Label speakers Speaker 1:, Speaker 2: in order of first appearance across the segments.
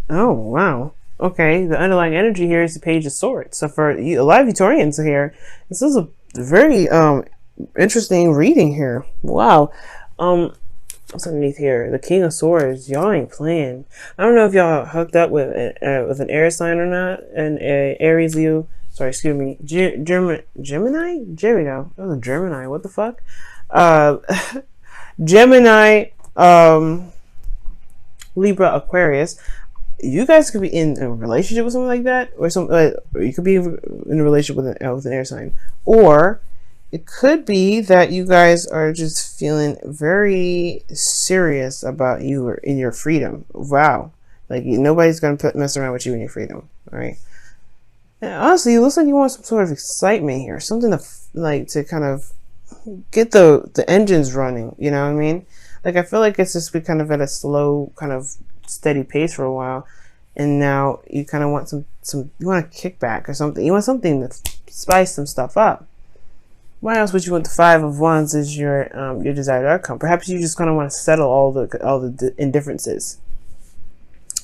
Speaker 1: Oh, wow. Okay, the underlying energy here is the Page of Swords. So for you, a lot of Victorians here, this is a very interesting reading here. Wow. Um, what's underneath here? The King of Swords. Y'all ain't playing. I don't know if y'all hooked up with an air sign or not. An Aries, Leo. Sorry, excuse me. Gemini. There we go. That was a Gemini. What the fuck? Uh, Gemini. Libra, Aquarius. You guys could be in a relationship with something like that, or or you could be in a relationship with an air sign, or it could be that you guys are just feeling very serious about you or in your freedom. Wow, like nobody's gonna mess around with you in your freedom. All right. And honestly, it looks like you want some sort of excitement here, something to kind of get the engines running. You know what I mean? Like I feel like it's just been kind of at a slow, kind of steady pace for a while, and now you kind of want some you want a kickback or something. You want something to spice some stuff up. Why else would you want the Five of Wands as your desired outcome? Perhaps you just kind of want to settle all the indifferences.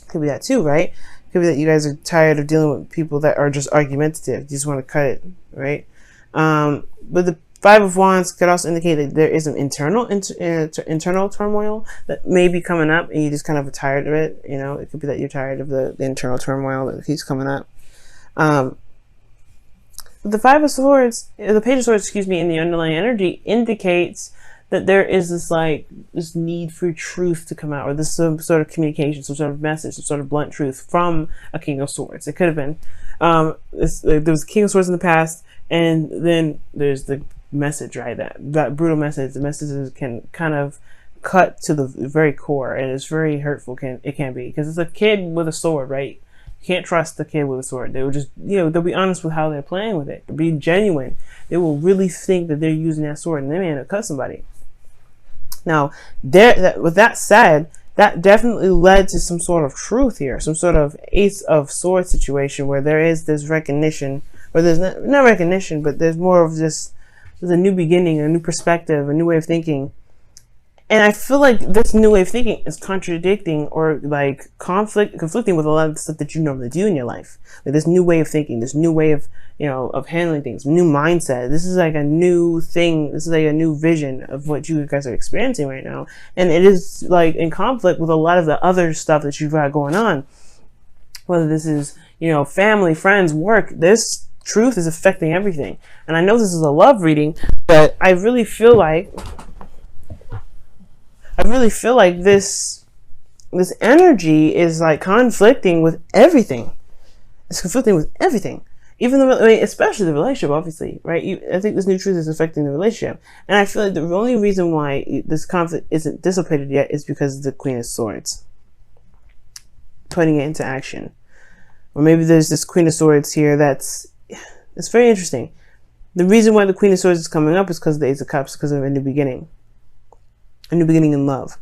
Speaker 1: Could be that too, right? Could be that you guys are tired of dealing with people that are just argumentative. You just want to cut it, right? But the Five of Wands could also indicate that there is an internal turmoil that may be coming up, and you just kind of are tired of it. You know, it could be that you're tired of the internal turmoil that keeps coming up. The Five of Swords, the Page of Swords, excuse me, in the underlying energy indicates that there is this need for truth to come out, or this some sort of communication, some sort of message, some sort of blunt truth from a King of Swords. It could have been there was a King of Swords in the past, and then there's the message, right? That brutal message. The messages can kind of cut to the very core, and it's very hurtful. It can be, because it's a kid with a sword, right? You can't trust the kid with a sword. They will just, they'll be honest with how they're playing with it. They'll be genuine. They will really think that they're using that sword, and they may end up cut somebody. Now, with that said, that definitely led to some sort of truth here, some sort of Ace of Swords situation where there is this recognition, or there's not recognition, but there's more of this. There's a new beginning, a new perspective, a new way of thinking. And I feel like this new way of thinking is contradicting or like conflicting with a lot of the stuff that you normally do in your life. Like this new way of thinking, this new way of, of handling things, new mindset. This is like a new thing. This is like a new vision of what you guys are experiencing right now. And it is like in conflict with a lot of the other stuff that you've got going on. Whether this is, family, friends, work, this truth is affecting everything. And I know this is a love reading, but I really feel like this energy is like conflicting with everything. It's conflicting with everything. Even especially the relationship, obviously, right? I think this new truth is affecting the relationship. And I feel like the only reason why this conflict isn't dissipated yet is because of the Queen of Swords. Putting it into action. Or maybe there's this Queen of Swords here it's very interesting. The reason why the Queen of Swords is coming up is because of the Ace of Cups, because of a new beginning. A new beginning in love.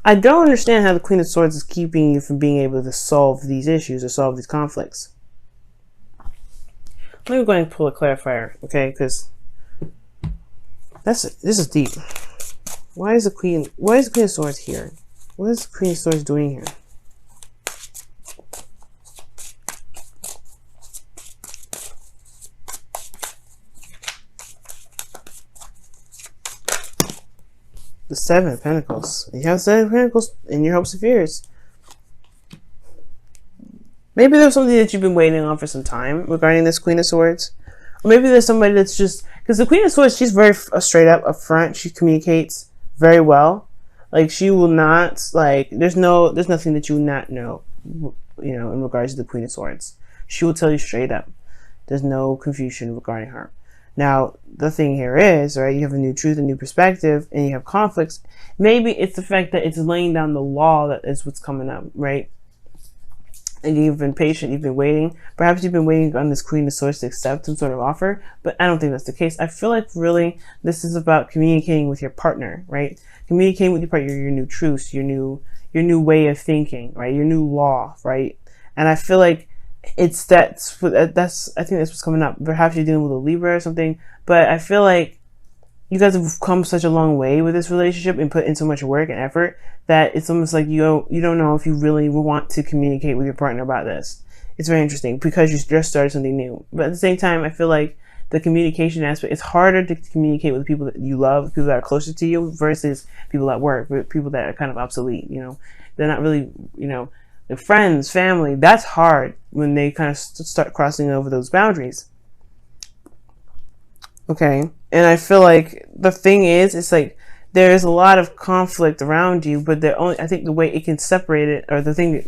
Speaker 1: I don't understand how the Queen of Swords is keeping you from being able to solve these issues or solve these conflicts. Let me go ahead and pull a clarifier, okay? Because this is deep. Why is the Queen of Swords here? What is the Queen of Swords doing here? The Seven of Pentacles. You have Seven of Pentacles in your hopes and fears. Maybe there's something that you've been waiting on for some time regarding this Queen of Swords. Or maybe there's somebody that's just... Because the Queen of Swords, she's very straight up, upfront. She communicates very well. Like, she will not... Like, there's nothing that you will not know, in regards to the Queen of Swords. She will tell you straight up. There's no confusion regarding her. Now, the thing here is, right, you have a new truth, a new perspective, and you have conflicts. Maybe it's the fact that it's laying down the law that is what's coming up, right? And you've been patient, you've been waiting. Perhaps you've been waiting on this Queen of Swords to accept some sort of offer, but I don't think that's the case. I feel like really this is about communicating with your partner, right? Communicating with your partner, your new truths, your new way of thinking, right? Your new law, right? And I feel like I think that's what's coming up. Perhaps you're dealing with a Libra or something, but I feel like you guys have come such a long way with this relationship and put in so much work and effort that it's almost like you don't know if you really want to communicate with your partner about this. It's very interesting because you just started something new. But at the same time, I feel like the communication aspect, it's harder to communicate with people that you love, people that are closer to you versus people at work, people that are kind of obsolete, they're not really, their friends, family. That's hard when they kind of start crossing over those boundaries. Okay. And I feel like the thing is, it's like there's a lot of conflict around you, but I think the way it can separate it, or I think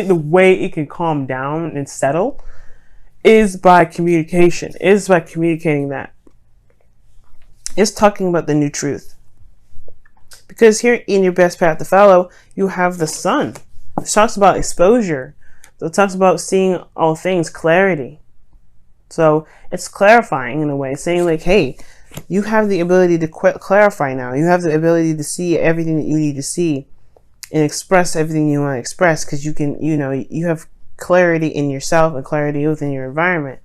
Speaker 1: the way it can calm down and settle is by communication, is by communicating that. It's talking about the new truth. Because here in your best path to follow, you have the sun. It talks about exposure. So it talks about seeing all things, clarity. So it's clarifying in a way, saying like, hey, you have the ability to clarify now. You have the ability to see everything that you need to see and express everything you want to express, because you can, you have clarity in yourself and clarity within your environment.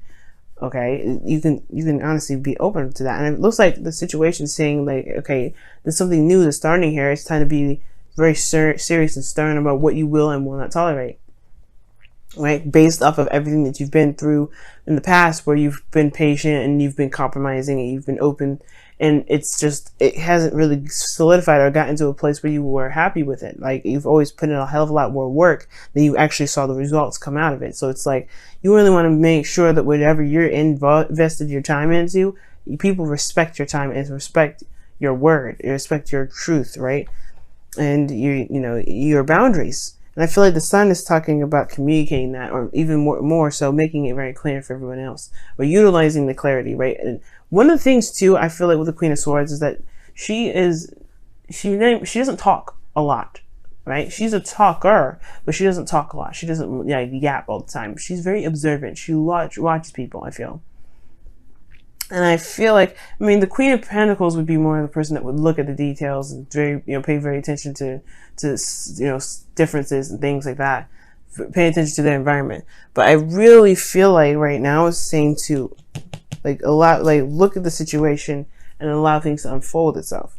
Speaker 1: Okay, you can honestly be open to that. And it looks like the situation is saying like, okay, there's something new that's starting here. It's time to be very serious and stern about what you will and will not tolerate. Right, based off of everything that you've been through in the past, where you've been patient and you've been compromising and you've been open, and it hasn't really solidified or gotten to a place where you were happy with it. Like, you've always put in a hell of a lot more work than you actually saw the results come out of it. So it's like, you really want to make sure that whatever you're invested your time into, people respect your time and respect your word, respect your truth, right? And your boundaries. And I feel like the sun is talking about communicating that, or even more so making it very clear for everyone else, or utilizing the clarity, right? And one of the things too, I feel like with the Queen of Swords is that she doesn't talk a lot, right? She's a talker, but she doesn't talk a lot. She doesn't yap all the time. She's very observant. She watches people, I feel. And I feel like, the Queen of Pentacles would be more the person that would look at the details and pay very attention to differences and things like that. Pay attention to their environment. But I really feel like right now it's saying to look at the situation and allow things to unfold itself.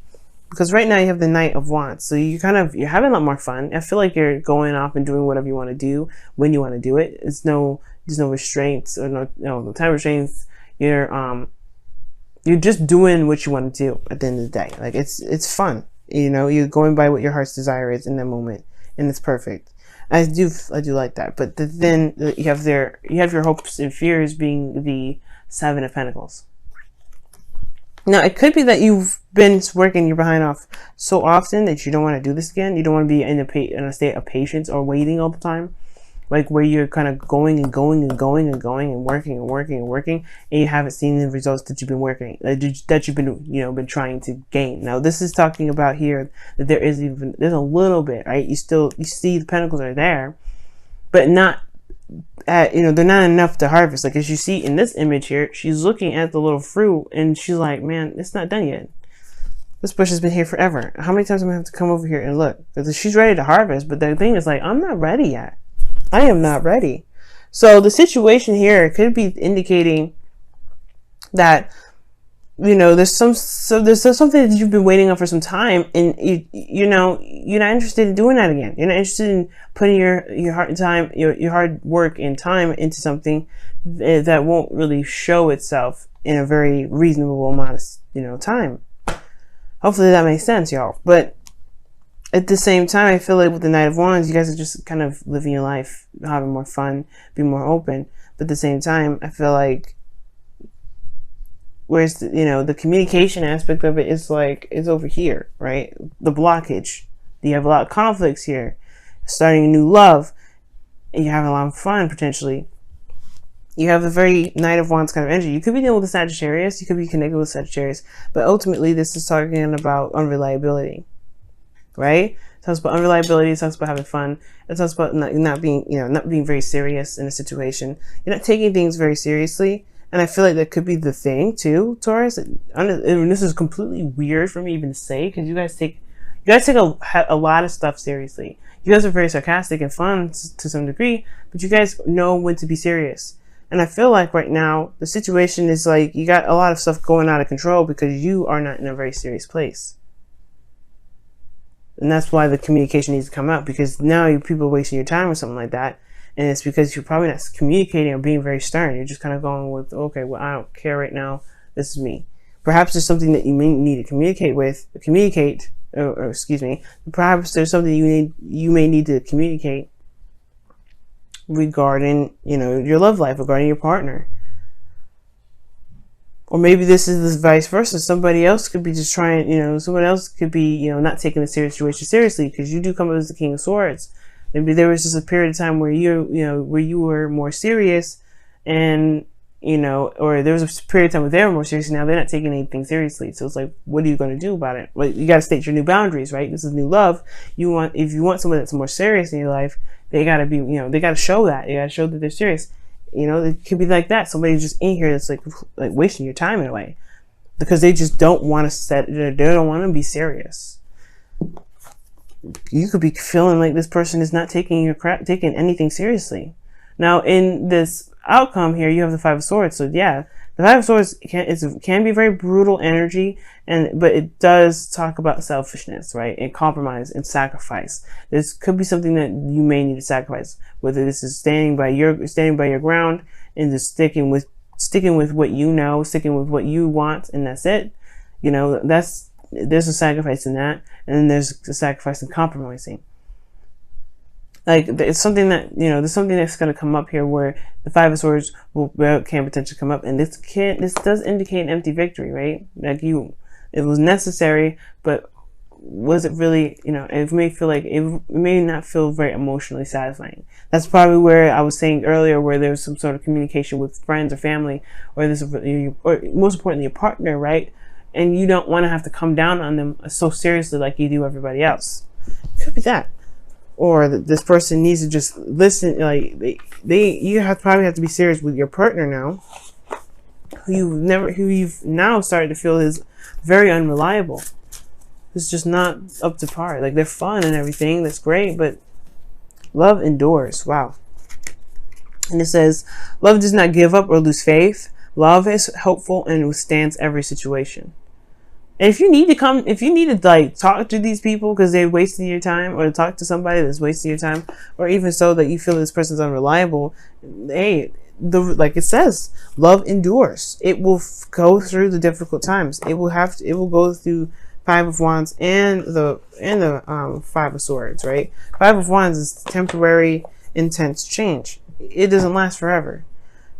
Speaker 1: Because right now you have the Knight of Wands, so you're having a lot more fun. I feel like you're going off and doing whatever you want to do when you want to do it. There's no restraints or no time restraints. You're just doing what you want to do at the end of the day. Like, it's fun. You're going by what your heart's desire is in that moment, and it's perfect. I do like that. But then you have your hopes and fears being the Seven of Pentacles. Now, it could be that you've been working your behind off so often that you don't want to do this again. You don't want to be in a state of patience or waiting all the time. Like, where you're kind of going and going and going and going and working and working and working, and you haven't seen the results that you've been that you've been trying to gain. Now, this is talking about here that there's a little bit, right? You see the pentacles are there, but not they're not enough to harvest. Like, as you see in this image here, she's looking at the little fruit and she's like, man, it's not done yet. This bush has been here forever. How many times am I going to have to come over here and look? Because she's ready to harvest, but the thing is, like, I'm not ready yet. I am not ready. So the situation here could be indicating that, there's something that you've been waiting on for some time, and you're not interested in doing that again. You're not interested in putting your heart and time, your hard work and time into something that won't really show itself in a very reasonable amount of time. Hopefully that makes sense, y'all. But at the same time, I feel like with the Knight of Wands, you guys are just kind of living your life, having more fun, being more open. But at the same time, I feel like, whereas the communication aspect of it is over here, right? The blockage. You have a lot of conflicts here. Starting a new love, and you're having a lot of fun potentially. You have a very Knight of Wands kind of energy. You could be dealing with a Sagittarius. You could be connected with Sagittarius. But ultimately, this is talking about unreliability. Right? It talks about unreliability. It talks about having fun. It talks about not being very serious in a situation. You're not taking things very seriously, and I feel like that could be the thing too, Taurus. And this is completely weird for me even to say, because you guys take a lot of stuff seriously. You guys are very sarcastic and fun to some degree, but you guys know when to be serious. And I feel like right now the situation is like you got a lot of stuff going out of control because you are not in a very serious place. And that's why the communication needs to come out, because now people are wasting your time or something like that. And it's because you're probably not communicating or being very stern. You're just kind of going with, okay, well, I don't care right now. This is me. Perhaps there's something that you may need to communicate. Perhaps there's something you may need to communicate regarding, your love life, regarding your partner. Or maybe this is vice versa. Somebody else could be just trying, someone else could be, not taking the situation seriously, because you do come up as the King of Swords. Maybe there was just a period of time where where you were more serious, and, or there was a period of time where they were more serious, and now they're not taking anything seriously. So it's like, what are you going to do about it? Well, you got to state your new boundaries, right? This is new love. If you want someone that's more serious in your life, they got to be, they got to show that. They got to show that they're serious. It could be like that. Somebody's just in here that's like wasting your time in a way, because they just don't want to they don't want to be serious. You could be feeling like this person is not taking anything seriously. Now, in this outcome here, you have the Five of Swords. So yeah, the Five of Swords can be very brutal energy, but it does talk about selfishness, right? And compromise and sacrifice. This could be something that you may need to sacrifice, whether this is standing by your ground and just sticking with what you know, sticking with what you want, and that's it. There's a sacrifice in that, and then there's a sacrifice in compromising. Like, it's something that, there's something that's going to come up here where the Five of Swords can potentially come up, and this does indicate an empty victory, right? Like, it was necessary, but was it really, it may feel like it may not feel very emotionally satisfying. That's probably where I was saying earlier, where there's some sort of communication with friends or family, or most importantly, your partner, right? And you don't want to have to come down on them so seriously like you do everybody else. It could be that. Or this person needs to just listen. Like probably have to be serious with your partner now, who you've now started to feel is very unreliable. It's just not up to par. Like, they're fun and everything, that's great, but love endures. Wow. And it says, love does not give up or lose faith. Love is hopeful and withstands every situation. And if you need to talk to these people because they're wasting your time, or talk to somebody that's wasting your time, or even so that you feel this person's unreliable, hey, like it says, love endures. It will go through the difficult times. It will go through Five of Wands and the Five of Swords, right? Five of Wands is temporary, intense change. It doesn't last forever.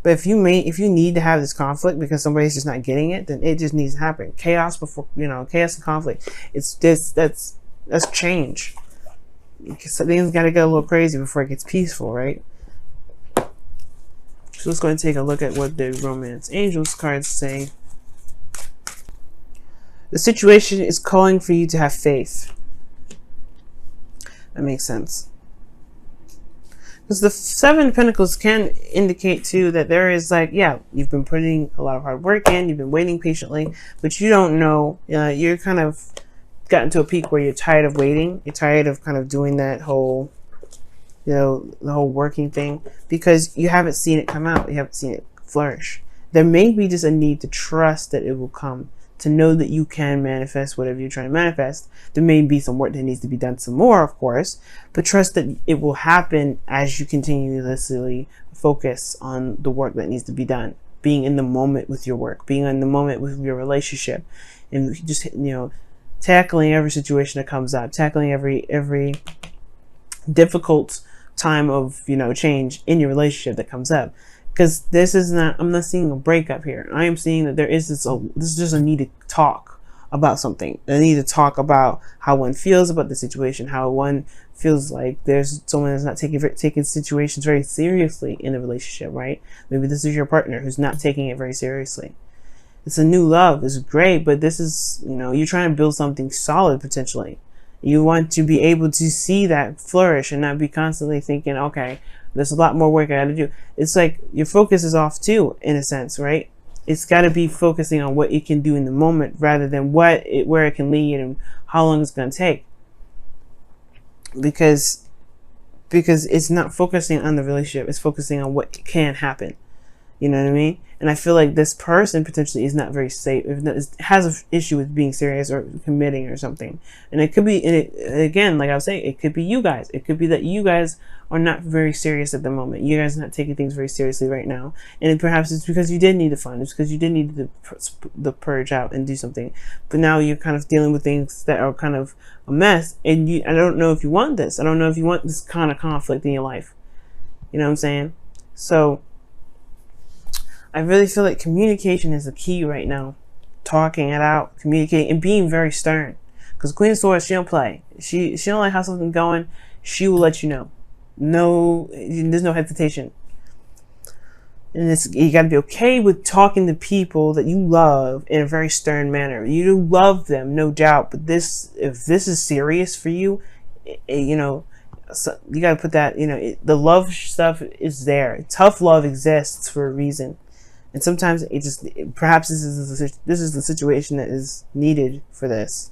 Speaker 1: But if you need to have this conflict because somebody's just not getting it, then it just needs to happen. Chaos and conflict. That's change. So things got to get a little crazy before it gets peaceful, right? So let's go and take a look at what the Romance Angels cards say. The situation is calling for you to have faith. That makes sense. Because the Seven of Pentacles can indicate too that there is you've been putting a lot of hard work in, you've been waiting patiently, but you don't know, you're kind of gotten to a peak where you're tired of waiting. You're tired of kind of doing that whole, the whole working thing, because you haven't seen it come out. You haven't seen it flourish. There may be just a need to trust that it will come, to know that you can manifest whatever you're trying to manifest. There may be some work that needs to be done some more, of course, but trust that it will happen as you continuously focus on the work that needs to be done. Being in the moment with your work, being in the moment with your relationship, and just, tackling every situation that comes up, tackling every difficult time of, change in your relationship that comes up. Because I'm not seeing a breakup here. I am seeing that this is just a need to talk about something. A need to talk about how one feels about the situation, how one feels like there's someone that's not taking situations very seriously in a relationship, right? Maybe this is your partner who's not taking it very seriously. It's a new love. It's great, but this is, you're trying to build something solid potentially. You want to be able to see that flourish and not be constantly thinking, okay, there's a lot more work I got to do. It's like your focus is off too, in a sense, right? It's got to be focusing on what it can do in the moment rather than where it can lead and how long it's going to take. Because it's not focusing on the relationship. It's focusing on what can happen. You know what I mean? And I feel like this person potentially is not very safe, has an issue with being serious or committing or something. And it could be, and again, like I was saying, it could be you guys. It could be that you guys are not very serious at the moment. You guys are not taking things very seriously right now. And perhaps it's because you did need the fun. It's because you did need the purge out and do something. But now you're kind of dealing with things that are kind of a mess. And I don't know if you want this. I don't know if you want this kind of conflict in your life. You know what I'm saying? So I really feel like communication is the key right now. Talking it out, communicating, and being very stern. Because Queen of Swords, she don't play. She don't like how something's going. She will let you know. No, there's no hesitation. And you got to be okay with talking to people that you love in a very stern manner. You do love them, no doubt. But if this is serious for you, you know, so you got to put that. You know, the love stuff is there. Tough love exists for a reason. And sometimes perhaps this is the situation that is needed for this.